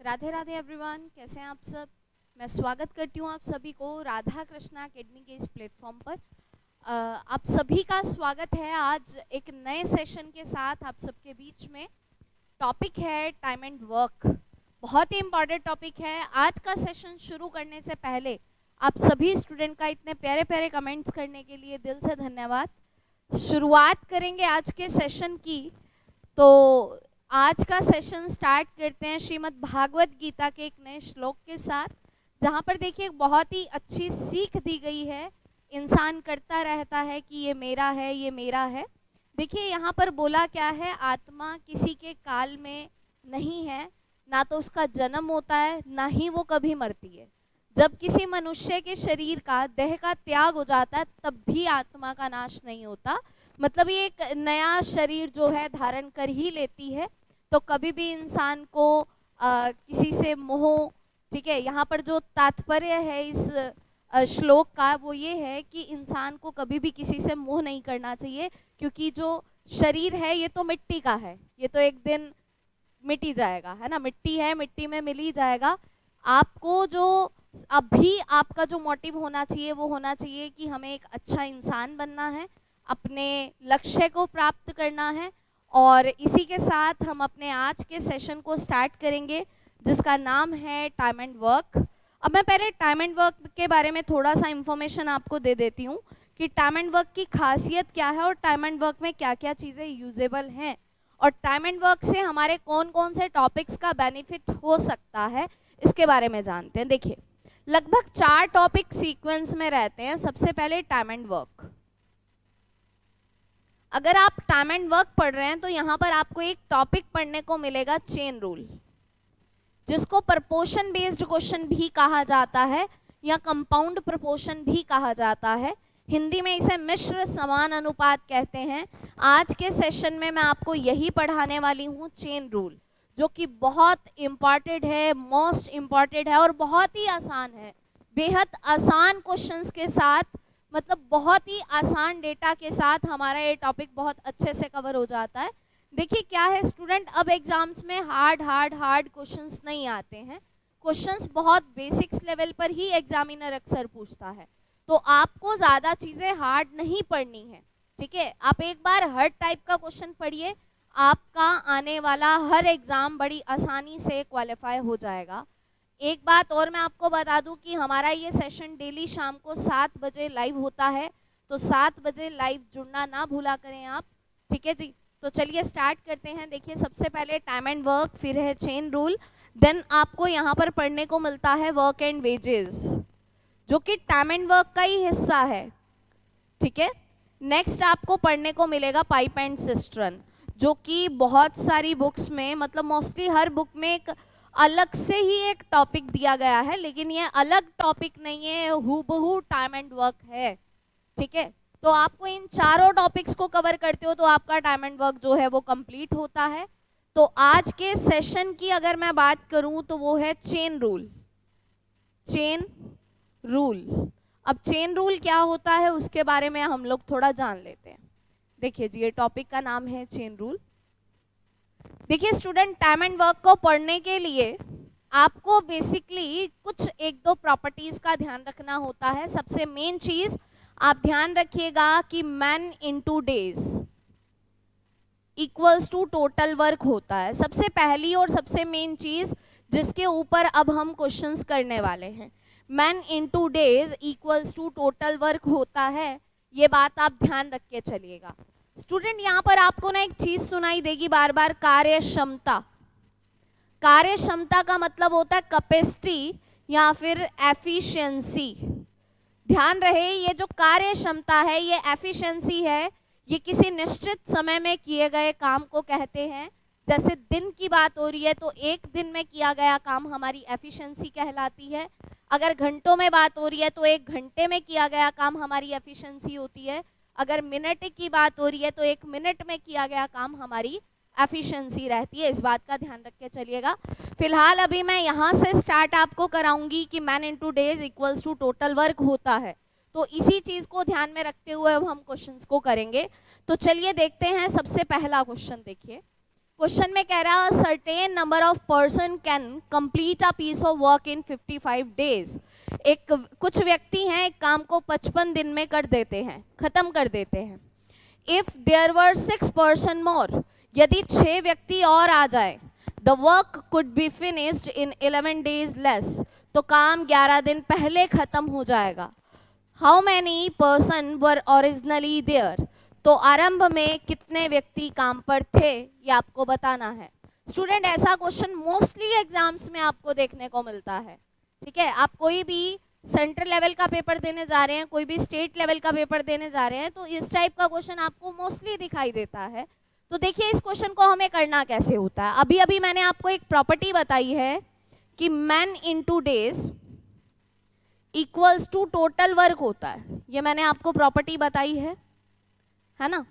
Radhe Radhe everyone, कैसे हैं आप सब। मैं स्वागत करती हूँ आप सभी को राधा कृष्णा एकेडमी के इस प्लेटफॉर्म पर। आप सभी का स्वागत है आज एक नए सेशन के साथ आप सबके बीच में। टॉपिक है टाइम एंड वर्क। बहुत ही इम्पॉर्टेंट टॉपिक है। आज का सेशन शुरू करने से पहले आप सभी स्टूडेंट का इतने प्यारे प्यारे कमेंट्स करने के लिए दिल से धन्यवाद। शुरुआत करेंगे आज के सेशन की। तो आज का सेशन स्टार्ट करते हैं श्रीमद् भागवत गीता के एक नए श्लोक के साथ, जहाँ पर देखिए बहुत ही अच्छी सीख दी गई है। इंसान करता रहता है कि ये मेरा है, ये मेरा है। देखिए यहाँ पर बोला क्या है, आत्मा किसी के काल में नहीं है, ना तो उसका जन्म होता है, ना ही वो कभी मरती है। जब किसी मनुष्य के शरीर का, देह का त्याग हो जाता है, तब भी आत्मा का नाश नहीं होता। मतलब ये एक नया शरीर जो है धारण कर ही लेती है। तो कभी भी इंसान को किसी से मोह, ठीक है, यहाँ पर जो तात्पर्य है इस श्लोक का वो ये है कि इंसान को कभी भी किसी से मोह नहीं करना चाहिए, क्योंकि जो शरीर है ये तो मिट्टी का है, ये तो एक दिन मिट ही जाएगा, है ना। मिट्टी है, मिट्टी में मिल ही जाएगा। आपको जो अभी आपका जो मोटिव होना चाहिए वो होना चाहिए कि हमें एक अच्छा इंसान बनना है, अपने लक्ष्य को प्राप्त करना है। और इसी के साथ हम अपने आज के सेशन को स्टार्ट करेंगे, जिसका नाम है टाइम एंड वर्क। अब मैं पहले टाइम एंड वर्क के बारे में थोड़ा सा इंफॉर्मेशन आपको दे देती हूँ कि टाइम एंड वर्क की खासियत क्या है और टाइम एंड वर्क में क्या क्या चीज़ें यूजेबल हैं, और टाइम एंड वर्क से हमारे कौन कौन से टॉपिक्स का बेनिफिट हो सकता है, इसके बारे में जानते हैं। देखिए, लगभग 4 टॉपिक सीक्वेंस में रहते हैं। सबसे पहले टाइम एंड वर्क। अगर आप टाइम एंड वर्क पढ़ रहे हैं तो यहाँ पर आपको एक टॉपिक पढ़ने को मिलेगा, चेन रूल, जिसको प्रपोर्शन बेस्ड क्वेश्चन भी कहा जाता है या कंपाउंड प्रपोर्शन भी कहा जाता है। हिंदी में इसे मिश्र समान अनुपात कहते हैं। आज के सेशन में मैं आपको यही पढ़ाने वाली हूँ, चेन रूल, जो कि बहुत इम्पॉर्टेंट है, मोस्ट इम्पॉर्टेंट है और बहुत ही आसान है। बेहद आसान क्वेश्चंस के साथ, मतलब बहुत ही आसान डेटा के साथ हमारा ये टॉपिक बहुत अच्छे से कवर हो जाता है। देखिए क्या है स्टूडेंट, अब एग्जाम्स में हार्ड क्वेश्चंस नहीं आते हैं। क्वेश्चंस बहुत बेसिक्स लेवल पर ही एग्जामिनर अक्सर पूछता है, तो आपको ज़्यादा चीज़ें हार्ड नहीं पढ़नी है, ठीक है। आप एक बार हर टाइप का क्वेश्चन पढ़िए, आपका आने वाला हर एग्ज़ाम बड़ी आसानी से क्वालिफाई हो जाएगा। एक बात और मैं आपको बता दूं कि हमारा ये सेशन डेली शाम को 7 बजे लाइव होता है, तो 7 बजे लाइव जुड़ना ना भूला करें आप, ठीक है जी। तो चलिए स्टार्ट करते हैं। देखिए सबसे पहले टाइम एंड वर्क, फिर है चेन रूल, देन आपको यहाँ पर पढ़ने को मिलता है वर्क एंड वेजेस, जो कि टाइम एंड वर्क का ही हिस्सा है, ठीक है। नेक्स्ट आपको पढ़ने को मिलेगा पाइप एंड सिस्टर्न, जो कि बहुत सारी बुक्स में, मतलब मोस्टली हर बुक में एक अलग से ही एक टॉपिक दिया गया है, लेकिन ये अलग टॉपिक नहीं है, हूबहू टाइम एंड वर्क है, ठीक है। तो आपको इन चारों टॉपिक्स को कवर करते हो तो आपका टाइम एंड वर्क जो है वो कंप्लीट होता है। तो आज के सेशन की अगर मैं बात करूं तो वो है चेन रूल। चेन रूल, अब चेन रूल क्या होता है उसके बारे में हम लोग थोड़ा जान लेते हैं। देखिए जी, ये टॉपिक का नाम है चेन रूल। देखिए स्टूडेंट, टाइम एंड वर्क को पढ़ने के लिए आपको बेसिकली कुछ 1-2 प्रॉपर्टीज का ध्यान रखना होता है। सबसे मेन चीज आप ध्यान रखिएगा कि man into days equals to total work होता है। सबसे पहली और सबसे मेन चीज जिसके ऊपर अब हम क्वेश्चंस करने वाले हैं, man into days equals to total work होता है। ये बात आप ध्यान रख के चलिएगा। स्टूडेंट यहाँ पर आपको ना एक चीज सुनाई देगी बार बार, कार्य क्षमता। कार्य क्षमता का मतलब होता है कैपेसिटी या फिर एफिशिएंसी। ध्यान रहे, ये जो कार्य क्षमता है, ये एफिशिएंसी है, ये किसी निश्चित समय में किए गए काम को कहते हैं। जैसे दिन की बात हो रही है तो एक दिन में किया गया काम हमारी एफिशिएंसी कहलाती है। अगर घंटों में बात हो रही है तो 1 घंटे में किया गया काम हमारी एफिशिएंसी होती है। अगर मिनट की बात हो रही है तो 1 मिनट में किया गया काम हमारी एफिशिएंसी रहती है। इस बात का ध्यान रख के चलिएगा। फिलहाल अभी मैं यहाँ से स्टार्ट आपको कराऊंगी कि man into days equals to total work होता है, तो इसी चीज़ को ध्यान में रखते हुए अब हम क्वेश्चंस को करेंगे। तो चलिए देखते हैं सबसे पहला क्वेश्चन। देखिए क्वेश्चन में कह रहा है certain number of person can complete a piece of work in 55 days. कुछ व्यक्ति हैं एक काम को 55 दिन में कर देते हैं, खत्म कर देते हैं। If there were 6 person more, यदि 6 व्यक्ति और आ जाए, the work could be finished in 11 days less, तो काम 11 दिन पहले खत्म हो जाएगा। How many person were originally there, तो आरंभ में कितने व्यक्ति काम पर थे, ये आपको बताना है। स्टूडेंट ऐसा क्वेश्चन मोस्टली एग्जाम्स में आपको देखने को मिलता है, ठीक है। आप कोई भी सेंट्रल लेवल का पेपर देने जा रहे हैं, कोई भी स्टेट लेवल का पेपर देने जा रहे हैं, तो इस टाइप का क्वेश्चन आपको मोस्टली दिखाई देता है। तो देखिए इस क्वेश्चन को हमें करना कैसे होता है। अभी अभी मैंने आपको एक प्रॉपर्टी बताई है कि man into days equals to total work होता है, ये मैंने आपको प्रॉपर्टी बताई है ना।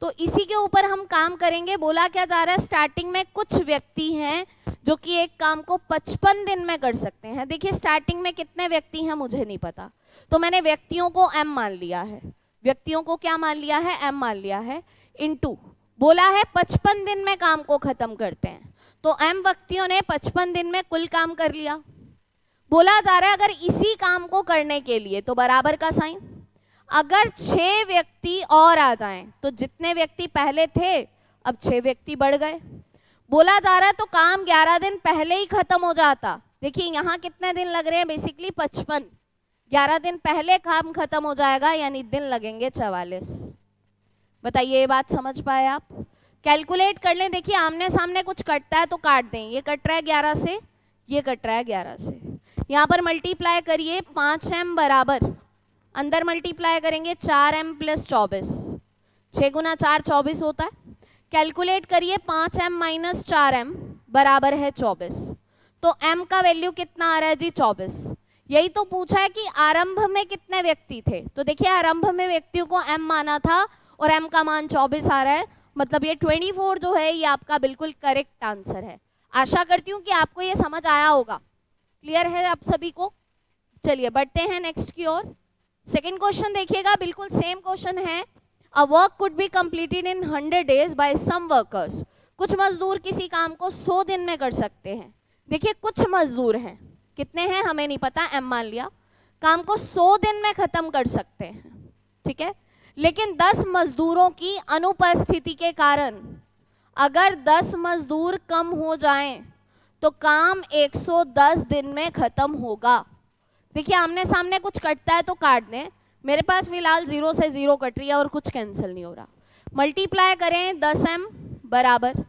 तो इसी के ऊपर हम काम करेंगे। बोला क्या जा रहा है, स्टार्टिंग में कुछ व्यक्ति हैं जो कि एक काम को 55 दिन में कर सकते हैं। देखिए स्टार्टिंग में कितने व्यक्ति हैं मुझे नहीं पता, तो मैंने व्यक्तियों को m मान लिया है। व्यक्तियों को क्या मान लिया है, m मान लिया है, इनटू बोला है 55 दिन में काम को खत्म करते हैं, तो m व्यक्तियों ने 55 दिन में कुल काम कर लिया। बोला जा रहा है अगर इसी काम को करने के लिए, तो बराबर का साइन, अगर 6 व्यक्ति और आ जाएं, तो जितने व्यक्ति पहले थे अब 6 व्यक्ति बढ़ गए। बोला जा रहा है तो काम 11 दिन पहले ही खत्म हो जाता। देखिए यहाँ कितने दिन लग रहे हैं, बेसिकली 55, 11 दिन पहले काम खत्म हो जाएगा, यानी दिन लगेंगे 44। बताइए ये बात समझ पाए आप? कैलकुलेट कर लें। देखिए आमने सामने कुछ कटता है तो काट दें, ये कट रहा है 11 से, ये कट रहा है 11 से, यहाँ पर मल्टीप्लाई करिए, 5m बराबर, अंदर मल्टीप्लाई करेंगे 4m प्लस 24, 6 गुना 4 24 होता है। कैलकुलेट करिए 5m माइनस 4m बराबर है 24, तो m का वैल्यू कितना आ रहा है जी, 24। यही तो पूछा है कि आरंभ में कितने व्यक्ति थे, तो देखिए आरंभ में व्यक्तियों को m माना था और m का मान 24 आ रहा है, मतलब ये 24 जो है ये आपका बिल्कुल करेक्ट आंसर है। आशा करती हूँ कि आपको ये समझ आया होगा। क्लियर है आप सभी को? चलिए बढ़ते हैं नेक्स्ट की ओर। सेकेंड क्वेश्चन देखिएगा, बिल्कुल सेम क्वेश्चन है। A work could be completed in 100 days by some workers, कुछ मजदूर किसी काम को 100 दिन में कर सकते हैं। देखिए कुछ मजदूर हैं, कितने हैं हमें नहीं पता, m मान लिया, काम को 100 दिन में खत्म कर सकते हैं, ठीक है। लेकिन 10 मजदूरों की अनुपस्थिति के कारण अगर 10 मजदूर कम हो जाएं तो काम 110 दिन में खत्म होगा। देखिए आमने सामने कुछ कटता है तो काट दें, मेरे पास फिलहाल 0 से 0 कट रही है और कुछ कैंसिल नहीं हो रहा। मल्टीप्लाई करें 10m बराबर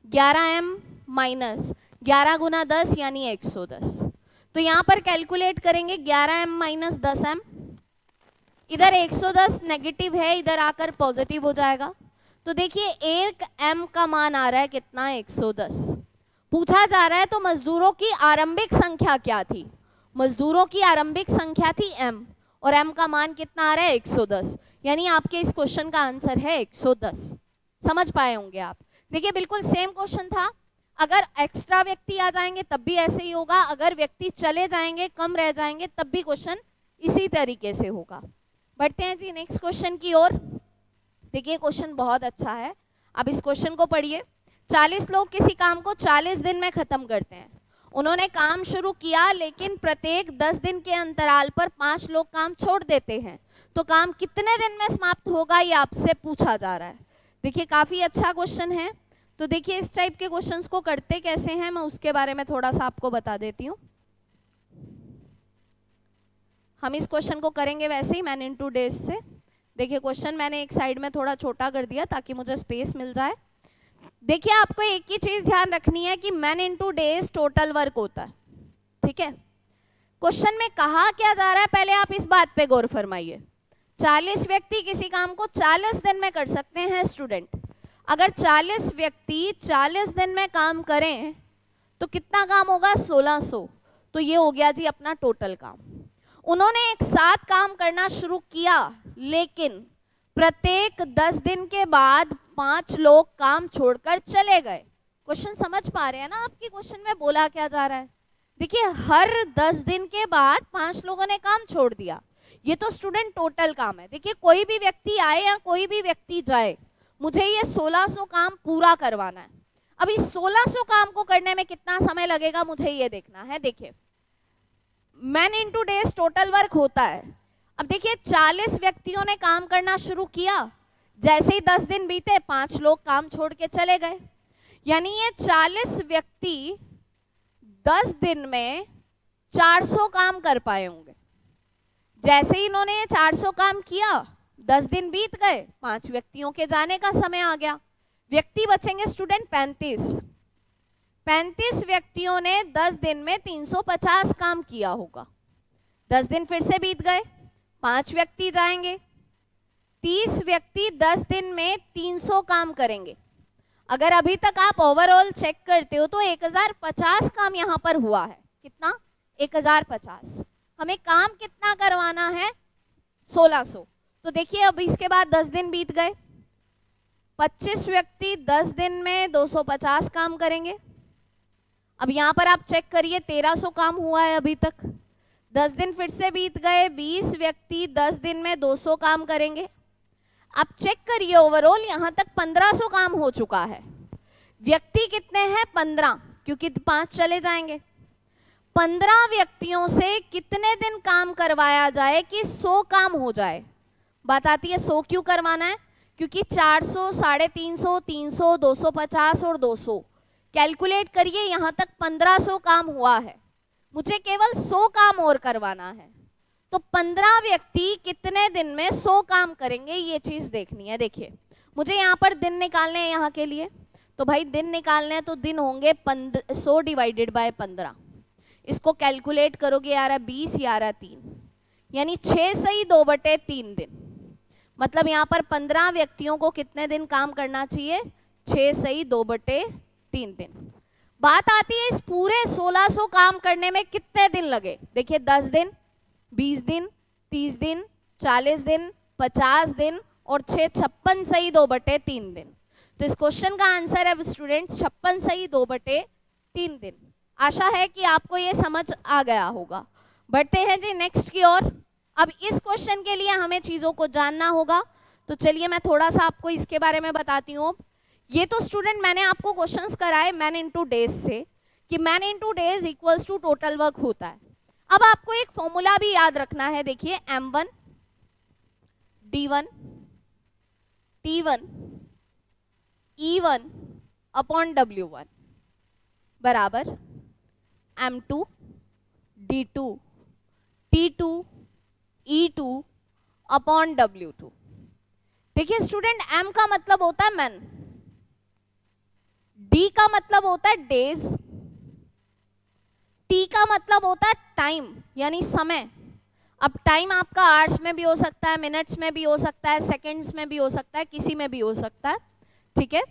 11m माइनस 11 गुना 10 यानी 110, तो यहाँ पर कैलकुलेट करेंगे 11m माइनस 10m, इधर 110 नेगेटिव है, इधर आकर पॉजिटिव हो जाएगा। तो देखिए एक m का मान आ रहा है कितना, 110। पूछा जा रहा है तो मजदूरों की आरंभिक संख्या क्या थी, मजदूरों की आरंभिक संख्या थी m, और m का मान कितना आ रहा है, 110, यानी आपके इस क्वेश्चन का आंसर है 110। समझ पाए होंगे आप? देखिए बिल्कुल सेम क्वेश्चन था, अगर एक्स्ट्रा व्यक्ति आ जाएंगे तब भी ऐसे ही होगा, अगर व्यक्ति चले जाएंगे, कम रह जाएंगे, तब भी क्वेश्चन इसी तरीके से होगा। बढ़ते हैं जी नेक्स्ट क्वेश्चन की ओर। देखिए क्वेश्चन बहुत अच्छा है, अब इस क्वेश्चन को पढ़िए। 40 लोग किसी काम को 40 दिन में खत्म करते हैं। उन्होंने काम शुरू किया लेकिन प्रत्येक 10 दिन के अंतराल पर 5 लोग काम छोड़ देते हैं, तो काम कितने दिन में समाप्त होगा, ये आपसे पूछा जा रहा है। देखिए काफी अच्छा क्वेश्चन है। तो देखिए इस टाइप के क्वेश्चंस को करते कैसे हैं, मैं उसके बारे में थोड़ा सा आपको बता देती हूँ। हम इस क्वेश्चन को करेंगे वैसे ही, मैन इनटू डेज से। देखिए क्वेश्चन मैंने एक साइड में थोड़ा छोटा कर दिया ताकि मुझे स्पेस मिल जाए। देखिए आपको एक ही चीज ध्यान रखनी है कि man into days total work होता है, ठीक है। क्वेश्चन में कहा क्या जा रहा है, पहले आप इस बात पे गौर फरमाइए। 40 व्यक्ति किसी काम को 40 दिन में कर सकते हैं स्टूडेंट। अगर 40 व्यक्ति 40 दिन में काम करें तो कितना काम होगा, 1600, तो ये हो गया जी अपना टोटल काम। उन्होंने एक साथ काम करना शुरू किया लेकिन प्रत्येक 10 दिन के बाद 5 लोग काम छोड़कर चले गए। क्वेश्चन समझ पा रहे हैं ना आपकी? क्वेश्चन में बोला क्या जा रहा है, देखिए हर 10 दिन के बाद 5 लोगों ने काम छोड़ दिया, ये तो स्टूडेंट टोटल काम है। देखिए कोई भी व्यक्ति आए या कोई भी व्यक्ति जाए, मुझे ये 1600 काम पूरा करवाना है। अभी 1600 काम को करने में कितना समय लगेगा मुझे ये देखना है। देखिए man into days total work होता है। अब देखिए 40 व्यक्तियों ने काम करना शुरू किया, जैसे ही 10 दिन बीते 5 लोग काम छोड़ के चले गए, यानी ये 40 व्यक्ति 10 दिन में 400 काम कर पाए होंगे। जैसे ही इन्होंने ये 400 काम किया 10 दिन बीत गए, 5 व्यक्तियों के जाने का समय आ गया, व्यक्ति बचेंगे स्टूडेंट 35 व्यक्तियों ने 10 दिन में 350 काम किया होगा। 10 दिन फिर से बीत गए, 5 व्यक्ति जाएंगे, 30 व्यक्ति 10 दिन में 300 काम करेंगे। अगर अभी तक आप ओवरऑल चेक करते हो तो 1050 काम यहाँ पर हुआ है। कितना? 1050। हमें काम कितना करवाना है? 1600। तो देखिए अब इसके बाद 10 दिन बीत गए, 25 व्यक्ति 10 दिन में 250 काम करेंगे। अब यहाँ पर आप चेक करिए 1300 काम हुआ है अभी तक। 10 दिन फिर से बीत गए, 20 व्यक्ति 10 दिन में 200 काम करेंगे। आप चेक करिए ओवरऑल यहाँ तक 1500 काम हो चुका है। व्यक्ति कितने हैं? 15, क्योंकि 5 चले जाएंगे। 15 व्यक्तियों से कितने दिन काम करवाया जाए कि 100 काम हो जाए? बात आती है 100 क्यों करवाना है? क्योंकि 400, 350, 300, 250 और 200 कैलकुलेट करिए, यहाँ तक 1500 काम हुआ है। मुझे केवल 100 काम और करवाना है। तो 15 व्यक्ति कितने दिन में 100 काम करेंगे, ये चीज देखनी है। देखिए मुझे यहाँ पर दिन निकालने हैं यहाँ के लिए, तो भाई दिन निकालने हैं तो दिन होंगे 100 डिवाइडेड बाय 15। इसको कैलकुलेट करोगे यार 20 यार 3, यानी 6 सही 2/3 दिन। मतलब यहाँ पर 15 व्यक्तियों को कितने दिन काम करना चाहिए? 6 सही 2/3 दिन। बात आती है इस पूरे 1600 काम करने में कितने दिन लगे। देखिए 10 दिन, 20 दिन, 30 दिन, 40 दिन, 50 दिन और 6 56 सही 2/3 दिन। तो इस क्वेश्चन का आंसर है स्टूडेंट्स 56 सही 2/3 दिन। आशा है कि आपको ये समझ आ गया होगा। बढ़ते हैं जी नेक्स्ट की ओर। अब इस क्वेश्चन के लिए हमें चीजों को जानना होगा, तो चलिए मैं थोड़ा सा आपको इसके बारे में बताती हूँ। ये तो स्टूडेंट मैंने आपको क्वेश्चंस कराए मैन इंटू डेज से, कि man into days equals to total work होता है। अब आपको एक फॉर्मूला भी याद रखना है। देखिए M1 D1 T1 E1 upon W1 बराबर M2 D2 T2 E2 upon W2। देखिए स्टूडेंट M का मतलब होता है मैन, D का मतलब होता है डेज, T का मतलब होता है टाइम यानी समय। अब टाइम आपका आवर्स में भी हो सकता है, मिनट्स में भी हो सकता है, सेकंड्स में भी हो सकता है, किसी में भी हो सकता है, ठीक है।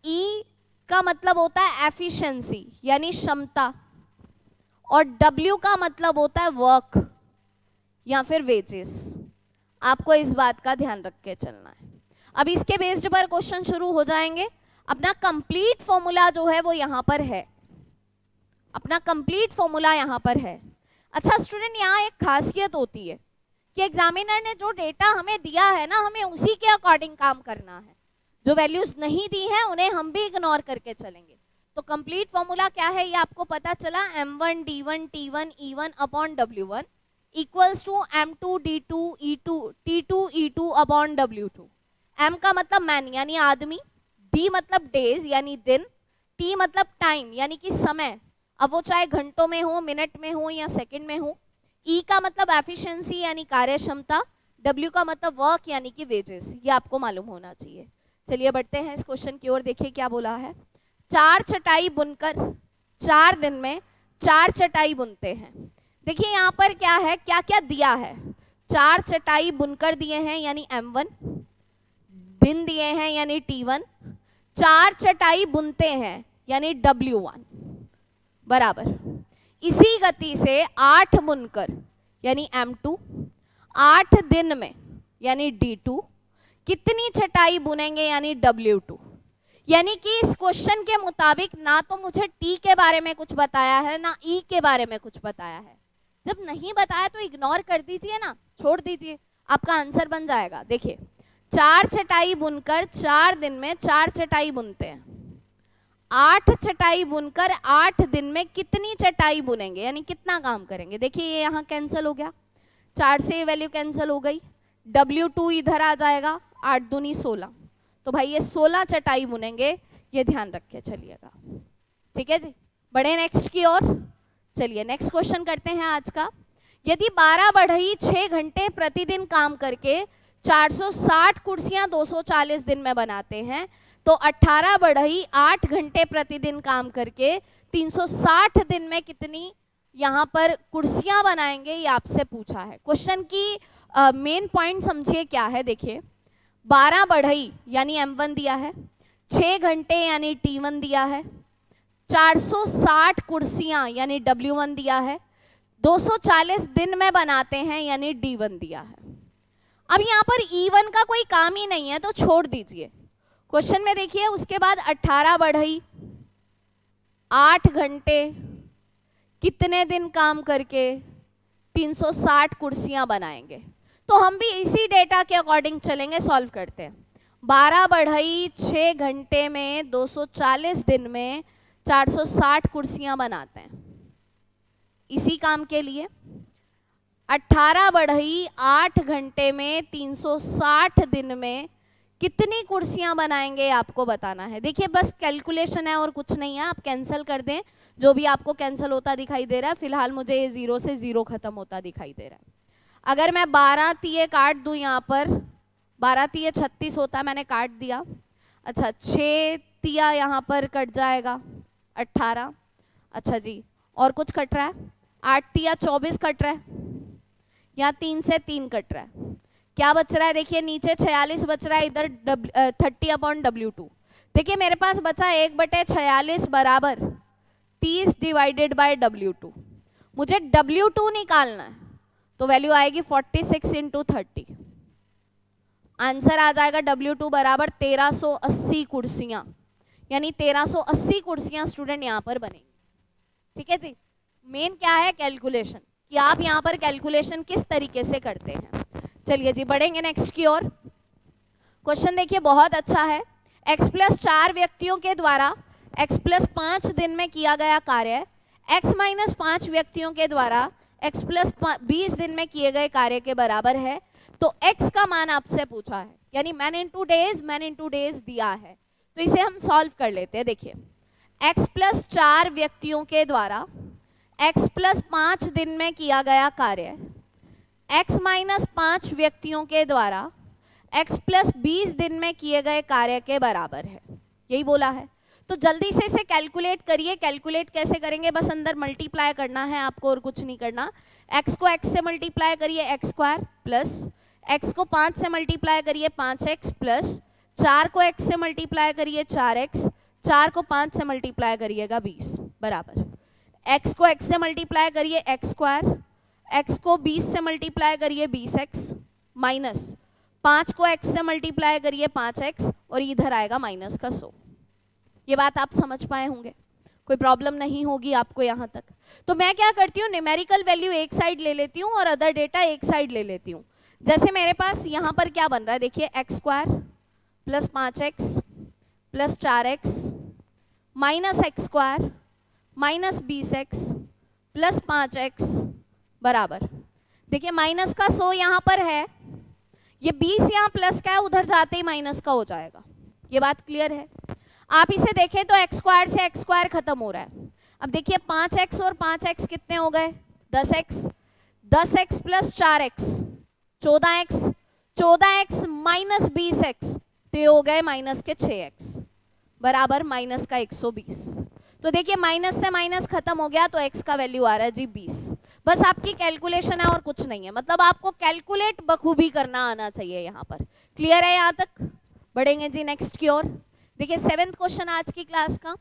E का मतलब होता है एफिशिएंसी यानी क्षमता, और W का मतलब होता है वर्क या फिर वेजेस। आपको इस बात का ध्यान रख के चलना है। अब इसके बेस्ड पर क्वेश्चन शुरू हो जाएंगे। अपना कंप्लीट फॉर्मूला जो है वो यहाँ पर है, अपना कंप्लीट फॉर्मूला यहाँ पर है। अच्छा स्टूडेंट यहाँ एक खासियत होती है कि एग्जामिनर ने जो डेटा हमें दिया है ना, हमें उसी के अकॉर्डिंग काम करना है। जो वैल्यूज नहीं दी हैं उन्हें हम भी इग्नोर करके चलेंगे। तो कंप्लीट फॉर्मूला क्या है ये आपको पता चला, M1 D1 T1 E1 upon W1 equals to M2 D2 E2 T2 E2 upon W2। M का मतलब मैन यानी आदमी, D मतलब डेज यानी दिन, T मतलब टाइम यानी कि समय, अब वो चाहे घंटों में हो, मिनट में हो या सेकंड में हो। E का मतलब एफिशिएंसी यानी कार्य क्षमता, W का मतलब वर्क यानी कि वेजेस। ये आपको मालूम होना चाहिए। चलिए बढ़ते हैं इस क्वेश्चन की ओर। देखिए क्या बोला है, 4 चटाई बुनकर 4 दिन में 4 चटाई बुनते हैं। देखिए यहाँ पर क्या है, क्या क्या दिया है। 4 चटाई बुनकर दिए हैं यानी M1, दिन दिए हैं यानी T1, 4 चटाई बुनते हैं यानी W1 बराबर। इसी गति से 8 बुनकर यानी M2, 8 दिन में यानी D2, कितनी चटाई बुनेंगे यानी W2। यानी कि इस क्वेश्चन के मुताबिक ना तो मुझे T के बारे में कुछ बताया है ना E के बारे में कुछ बताया है। जब नहीं बताया तो इग्नोर कर दीजिए ना, छोड़ दीजिए, आपका आंसर बन जाएगा। देखिए 4 चटाई बुनकर 4 दिन में 4 चटाई बुनते हैं, 8 चटाई बुनकर 8 दिन में कितनी चटाई बुनेंगे, यानी कितना काम करेंगे। देखिए ये यहाँ कैंसिल हो गया, 4 से ये वैल्यू कैंसिल हो गई, W2 इधर आ जाएगा, 8 दूनी 16, तो भाई ये 16 चटाई बुनेंगे, ये ध्यान रख के चलिएगा। ठीक है जी, बढ़े नेक्स्ट की ओर। चलिए नेक्स्ट क्वेश्चन करते हैं आज का। यदि 12 बढ़ई 6 घंटे प्रतिदिन काम करके 460 कुर्सियां 240 दिन में बनाते हैं, तो 18 बढ़ई 8 घंटे प्रतिदिन काम करके 360 दिन में कितनी यहाँ पर कुर्सियां बनाएंगे, ये आपसे पूछा है। क्वेश्चन की मेन पॉइंट समझिए क्या है। देखिए 12 बढ़ई यानी M1 दिया है, 6 घंटे यानी T1 दिया है, 460 कुर्सियां यानी W1 दिया है, 240 दिन में बनाते हैं यानी D1 दिया है। अब यहाँ पर E1 का कोई काम ही नहीं है तो छोड़ दीजिए। क्वेश्चन में देखिए उसके बाद 18 बढ़ई 8 घंटे कितने दिन काम करके 360 कुर्सियां बनाएंगे, तो हम भी इसी डेटा के अकॉर्डिंग चलेंगे, सॉल्व करते हैं। 12 बढ़ई 6 घंटे में 240 दिन में 460 कुर्सियां बनाते हैं, इसी काम के लिए 18 बढ़ई 8 घंटे में 360 दिन में कितनी कुर्सियां बनाएंगे आपको बताना है। देखिए बस कैलकुलेशन है और कुछ नहीं है, आप कैंसिल कर दें जो भी आपको कैंसिल होता दिखाई दे रहा है। फिलहाल मुझे ये 0 से 0 खत्म होता दिखाई दे रहा है। अगर मैं 12 तिये काट दूं, यहाँ पर 12 तिये 36 होता, मैंने काट दिया। अच्छा 6 तिया यहाँ पर कट जाएगा 18, अच्छा जी, और कुछ कट रहा है, 8 तिया 24 कट रहा है, यहाँ 3 से 3 कट रहा है, क्या बच रहा है देखिए नीचे 46 बच रहा है, इधर 30/W2। देखिए मेरे पास बचा 1/46 बराबर 30 डिवाइडेड बाय W2। मुझे W2 निकालना है तो वैल्यू आएगी 46 इंटू 30, आंसर आ जाएगा W2 बराबर 1380 कुर्सियां, यानी 1380 कुर्सियां स्टूडेंट यहाँ पर बनेंगी। ठीक है जी, मेन क्या है कैलकुलेशन, कि आप यहाँ पर कैलकुलेशन किस तरीके से करते हैं। चलिए जी बढ़ेंगे नेक्स्ट की ओर। क्वेश्चन देखिए बहुत अच्छा है। x+4 व्यक्तियों के द्वारा x+5 दिन में किया गया कार्य x-5 व्यक्तियों के द्वारा x+20 दिन में किए गए कार्य के बराबर है, तो x का मान आपसे पूछा है, यानी मैन इंटू डेज दिया है, तो इसे हम सॉल्व कर लेते हैं। देखिए x+4 व्यक्तियों के द्वारा x+5 दिन में किया गया कार्य x-5 व्यक्तियों के द्वारा x+20 दिन में किए गए कार्य के बराबर है, यही बोला है। तो जल्दी से इसे कैलकुलेट करिए। कैलकुलेट कैसे करेंगे, बस अंदर मल्टीप्लाई करना है आपको और कुछ नहीं करना। x को x से मल्टीप्लाई करिए x² प्लस x को 5 से मल्टीप्लाई करिए 5x प्लस 4 को x से मल्टीप्लाई करिए 4x, 4 को 5 से मल्टीप्लाई करिएगा 20 बराबर x को x से मल्टीप्लाई करिए x², x को 20 से मल्टीप्लाई करिए 20x माइनस 5 को x से मल्टीप्लाई करिए 5x और इधर आएगा माइनस का 100। ये बात आप समझ पाए होंगे, कोई प्रॉब्लम नहीं होगी आपको यहाँ तक। तो मैं क्या करती हूँ, न्यूमेरिकल वैल्यू एक साइड ले लेती हूँ और अदर डेटा एक साइड ले लेती हूँ। जैसे मेरे पास यहाँ पर क्या बन रहा है देखिए x² plus 5x plus 4x minus x² minus 20x plus 5x बराबर, देखिए माइनस का 100 यहाँ पर है, ये 20 यहाँ प्लस का है, उधर जाते ही माइनस का हो जाएगा। ये बात क्लियर है। आप इसे देखें तो x² से x² खत्म हो रहा है। अब देखिए 5x और 5x कितने हो गए 10x, 10x plus 4x 14x, 14x minus 20x तो ये हो गए माइनस के 6x बराबर माइनस का 120। तो देखिए माइनस से माइनस खत्म हो गया तो x का वैल्यू आ रहा है जी 20। बस आपकी कैलकुलेशन है और कुछ नहीं है, मतलब आपको कैलकुलेट बखूबी करना आना चाहिए यहाँ पर। क्लियर है यहाँ तक? बढ़ेंगे जी नेक्स्ट की ओर। देखिए 7th क्वेश्चन आज की क्लास का,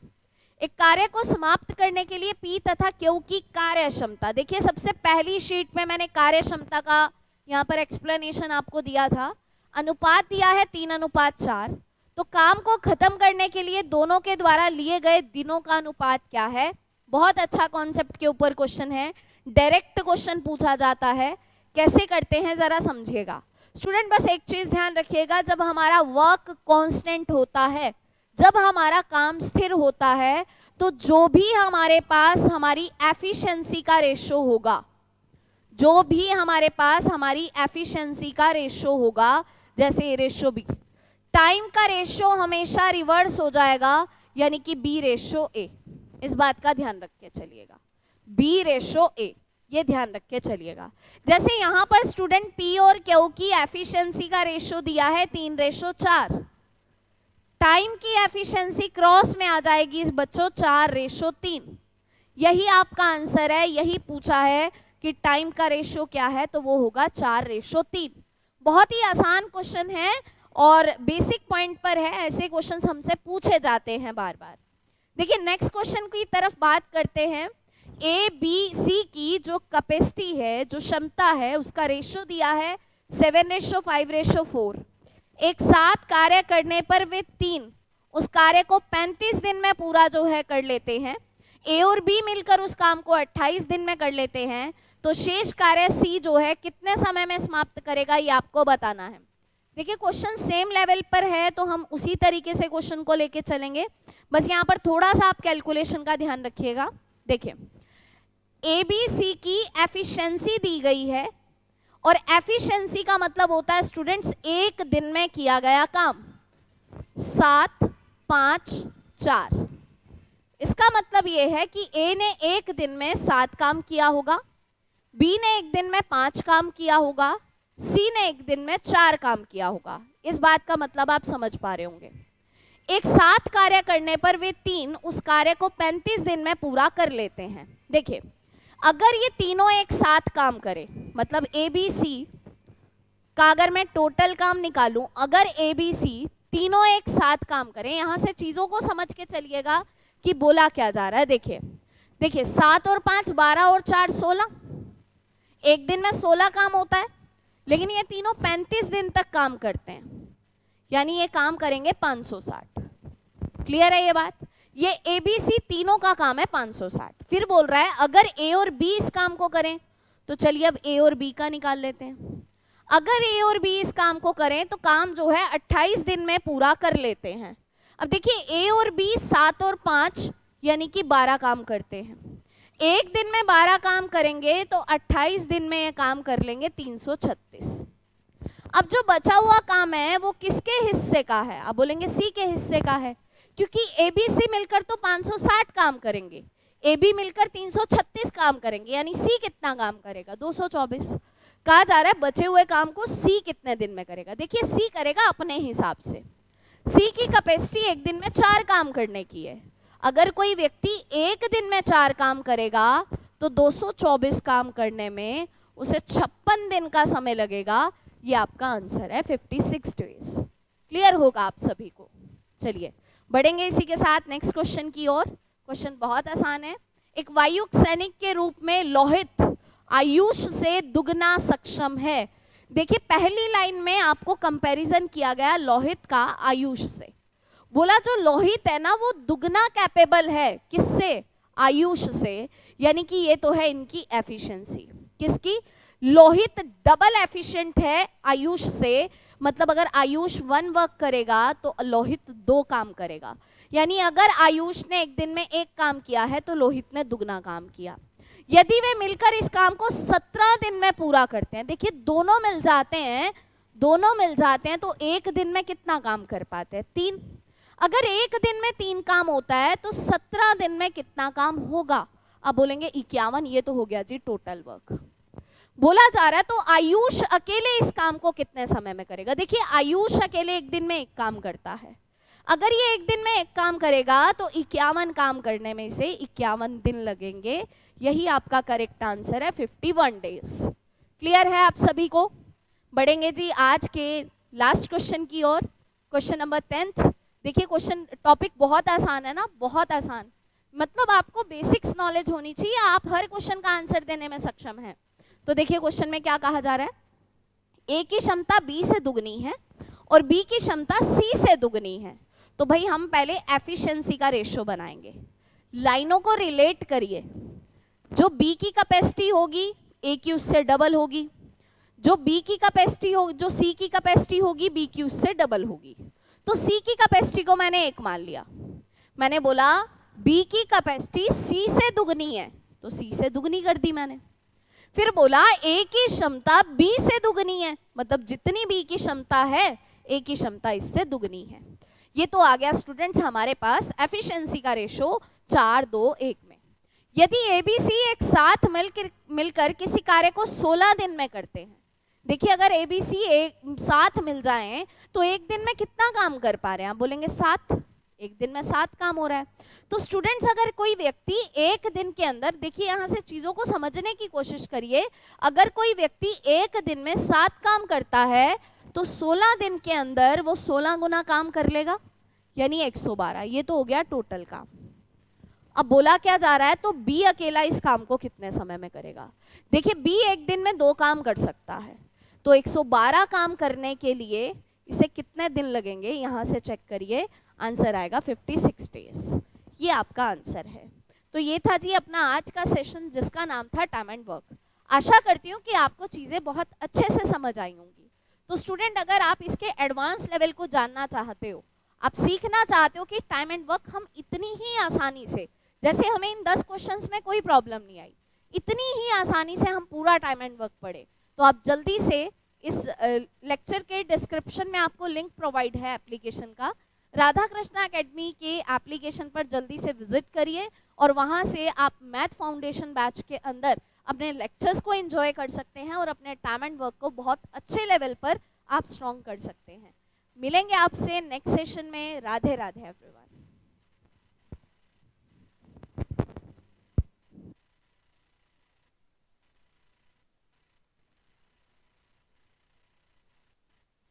एक कार्य को समाप्त करने के लिए P तथा Q की कार्य क्षमता। देखिए सबसे पहली शीट में मैंने कार्य क्षमता का यहाँ पर एक्सप्लेनेशन आपको दिया था, अनुपात दिया है 3:4। तो काम को खत्म करने के लिए दोनों के द्वारा लिए गए दिनों का अनुपात क्या है। बहुत अच्छा कॉन्सेप्ट के ऊपर क्वेश्चन है, डायरेक्ट क्वेश्चन पूछा जाता है, कैसे करते हैं जरा समझिएगा। स्टूडेंट बस एक चीज ध्यान रखिएगा, जब हमारा वर्क कांस्टेंट होता है, जब हमारा काम स्थिर होता है तो जो भी हमारे पास हमारी एफिशिएंसी का रेशो होगा, जो भी हमारे पास हमारी एफिशिएंसी का रेशो होगा, जैसे रेशो बी, टाइम का रेशो हमेशा रिवर्स हो जाएगा, यानी कि बी रेशो ए। इस बात का ध्यान रख के चलिएगा, बी रेशो ए, ये ध्यान रख के चलिएगा। जैसे यहां पर स्टूडेंट पी और क्यू की एफिशिएंसी का रेशो दिया है 3:4, टाइम की एफिशिएंसी क्रॉस में आ जाएगी बच्चों 4:3। यही आपका आंसर है, यही पूछा है कि टाइम का रेशो क्या है, तो वो होगा 4:3। बहुत ही आसान क्वेश्चन है और बेसिक पॉइंट पर है, ऐसे क्वेश्चंस हमसे पूछे जाते हैं बार बार। देखिए नेक्स्ट क्वेश्चन की तरफ बात करते हैं। ए बी सी की जो कैपेसिटी है, जो क्षमता है, उसका रेशो दिया है 7:5:4। एक साथ कार्य करने पर वे 3 उस कार्य को 35 दिन में पूरा जो है कर लेते हैं। ए और बी मिलकर उस काम को 28 दिन में कर लेते हैं, तो शेष कार्य सी जो है कितने समय में समाप्त करेगा, ये आपको बताना है। देखिए क्वेश्चन सेम लेवल पर है तो हम उसी तरीके से क्वेश्चन को लेके चलेंगे, बस यहाँ पर थोड़ा सा आप कैलकुलेशन का ध्यान रखिएगा। देखिए ए बी सी की एफिशिएंसी दी गई है और एफिशिएंसी का मतलब होता है स्टूडेंट्स एक दिन में किया गया काम, 7, 5, 4। इसका मतलब ये है कि ए ने एक दिन में 7 काम किया होगा, बी ने एक दिन में 5 काम किया होगा, सी ने एक दिन में 4 काम किया होगा। इस बात का मतलब आप समझ पा रहे होंगे। एक साथ कार्य करने पर वे 3 उस कार्य को 35 दिन में पूरा कर लेते हैं। देखिए अगर ये तीनों एक साथ काम करें, मतलब ए बी सी का अगर मैं टोटल काम निकालूं, अगर ए बी सी तीनों एक साथ काम करें, यहां से चीजों को समझ के चलिएगा कि बोला क्या जा रहा है। देखिए 7 और 5 12 और 4 16, एक दिन में 16 काम होता है, लेकिन ये तीनों 35 दिन तक काम करते हैं, यानी ये काम करेंगे 560। क्लियर है ये बात? ये ए बी सी तीनों का काम है 560। फिर बोल रहा है अगर ए और बी इस काम को करें, तो चलिए अब ए और बी का निकाल लेते हैं। अगर ए और बी इस काम को करें तो काम जो है 28 दिन में पूरा कर लेते हैं। अब देखिए ए और बी 7 और 5 यानी कि 12 काम करते हैं। एक दिन में 12 काम करेंगे तो 28 दिन में ये काम कर लेंगे 336। अब जो बचा हुआ काम है वो किसके हिस्से का है? आप बोलेंगे सी के हिस्से का है, क्योंकि ए बी सी मिलकर तो 560 काम करेंगे, ए बी मिलकर 336 काम करेंगे, यानी सी कितना काम करेगा? 224। कहा जा रहा है बचे हुए काम को सी कितने दिन में करेगा। देखिए सी करेगा अपने हिसाब से, सी की कैपेसिटी एक दिन में 4 काम करने की है। अगर कोई व्यक्ति एक दिन में 4 काम करेगा तो 224 काम करने में उसे 56 दिन का समय लगेगा। ये आपका आंसर है 56 डेज। क्लियर होगा आप सभी को? चलिए बढ़ेंगे इसी के साथ नेक्स्ट क्वेश्चन की ओर। क्वेश्चन बहुत आसान है। एक वायुक सैनिक के रूप में लोहित आयुष से दुगना सक्षम है। देखिए पहली लाइन में आपको कंपैरिजन किया गया लोहित का आयुष से। बोला जो लोहित है ना वो दुगना कैपेबल है, किससे? आयुष से, यानी कि ये तो है इनकी एफिशिएंसी। किसकी? लोहित डबल एफिशिएंट है आयुष से, मतलब अगर आयुष 1 वर्क करेगा तो लोहित 2 काम करेगा। यानी अगर आयुष ने एक दिन में 1 काम किया है तो लोहित ने दुगना काम किया। यदि वे मिलकर इस काम को 17 दिन में पूरा करते हैं, देखिए दोनों मिल जाते हैं तो एक दिन में कितना काम कर पाते हैं? 3। अगर एक दिन में 3 काम होता है तो 17 दिन में कितना काम होगा? अब बोलेंगे 51, ये तो हो गया जी टोटल वर्क। बोला जा रहा है तो आयुष अकेले इस काम को कितने समय में करेगा? देखिए आयुष अकेले एक दिन में 1 काम करता है। अगर ये एक दिन में 1 काम करेगा तो 51 काम करने में इसे 51 दिन लगेंगे। यही आपका करेक्ट आंसर है 51 डेज। क्लियर है आप सभी को? बढ़ेंगे जी आज के लास्ट क्वेश्चन की ओर, क्वेश्चन नंबर 10th। देखिए क्वेश्चन टॉपिक बहुत आसान है ना, बहुत आसान, मतलब आपको बेसिक्स नॉलेज होनी चाहिए, आप हर क्वेश्चन का आंसर देने में सक्षम हैं। तो देखिए क्वेश्चन में क्या कहा जा रहा है, ए की क्षमता बी से दुगनी है और बी की क्षमता सी से दुगनी है। तो भाई हम पहले एफिशिएंसी का रेशियो बनाएंगे, लाइनों को रिलेट करिए। जो बी की कैपेसिटी होगी ए की उससे डबल होगी, जो बी की कैपेसिटी हो, जो सी की कैपेसिटी होगी बी की उससे डबल होगी। तो सी की कैपेसिटी को मैंने 1 मान लिया, मैंने बोला बी की कैपेसिटी सी से दुगनी है, तो सी से दुगनी कर दी मैंने। फिर बोला ए की क्षमता बी से दुगनी है, मतलब जितनी बी की क्षमता है ए की क्षमता इससे दुगनी है। ये तो आ गया स्टूडेंट्स हमारे पास एफिशिएंसी का रेशो 4-2-1 में। यदि ए बी सी एक साथ मिलकर किसी कार्य को 16 दिन में करते हैं, देखिए अगर ए बी सी एक साथ मिल जाएं तो एक दिन में कितना काम कर पा रहे हैं, आप बोलेंगे 7, एक दिन में 7 काम हो रहा है। तो स्टूडेंट्स अगर कोई व्यक्ति एक दिन के अंदर, देखिए यहाँ से चीजों को समझने की कोशिश करिए, अगर कोई व्यक्ति एक दिन में 7 काम करता है तो 16 दिन के अंदर वो 16 गुना काम कर लेगा, यानी 112। ये तो हो गया टोटल काम। अब बोला क्या जा रहा है, तो बी अकेला इस काम को कितने समय में करेगा। देखिए बी एक दिन में 2 काम कर सकता है, तो 112 काम करने के लिए इसे कितने दिन लगेंगे, यहाँ से चेक करिए, आंसर आएगा 56 डेज। ये आपका आंसर है। तो ये था जी अपना आज का सेशन जिसका नाम था टाइम एंड वर्क। आशा करती हूँ कि आपको चीज़ें बहुत अच्छे से समझ आई होंगी। तो स्टूडेंट अगर आप इसके एडवांस लेवल को जानना चाहते हो, आप सीखना चाहते हो कि टाइम एंड वर्क हम इतनी ही आसानी से, जैसे हमें इन 10 क्वेश्चंस में कोई प्रॉब्लम नहीं आई, इतनी ही आसानी से हम पूरा टाइम एंड वर्क पढ़े, तो आप जल्दी से इस लेक्चर के डिस्क्रिप्शन में आपको लिंक प्रोवाइड है एप्लीकेशन का, राधा कृष्णा एकेडमी के एप्लीकेशन पर जल्दी से विजिट करिए और वहाँ से आप मैथ फाउंडेशन बैच के अंदर अपने लेक्चर्स को एंजॉय कर सकते हैं और अपने टाइम एंड वर्क को बहुत अच्छे लेवल पर आप स्ट्रॉन्ग कर सकते हैं। मिलेंगे आपसे नेक्स्ट सेशन में। राधे राधे एवरीवन।